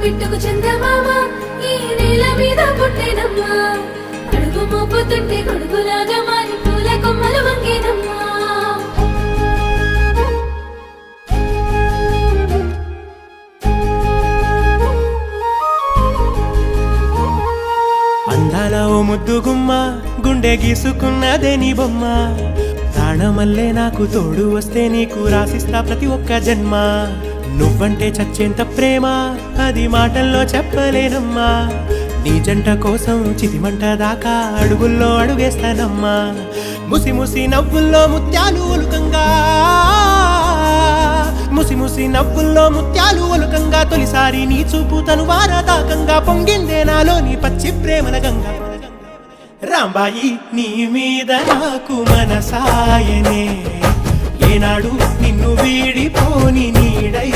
బిట్టుకు చందమామ ఈ నేల మీద పుట్టేనమ్మా అడుగు మోపుతుంటే కొడుకులాగా మారి పూల కొమ్మలు వంగేనమ్మా అందాల ఓ ముద్దు గుమ్మ గుండె గీసుకున్నదే నీ బొమ్మ ప్రాణమల్లే నాకు తోడు వస్తే నీకు రాసిస్తా ప్రతి ఒక్క జన్మ నువ్వంటే చచ్చేంత ప్రేమ అది మాటల్లో చెప్పలేనమ్మా నీ జంట కోసం చితిమంట దాకా అడుగుల్లో అడుగేస్తానమ్మా ముసి ముసి నవ్వుల్లో ముత్యాలు ఒలుకంగా ముసి ముసి నవ్వుల్లో ముత్యాలు ఒలుకంగా తొలిసారి నీ చూపు తను వారదాకంగా పొంగిందే నాలో నీ పచ్చి ప్రేమల గంగా రాంబాయి నీ మీద నాకు మనసాయనే ఏనాడు నిన్ను వీడిపోని నీడై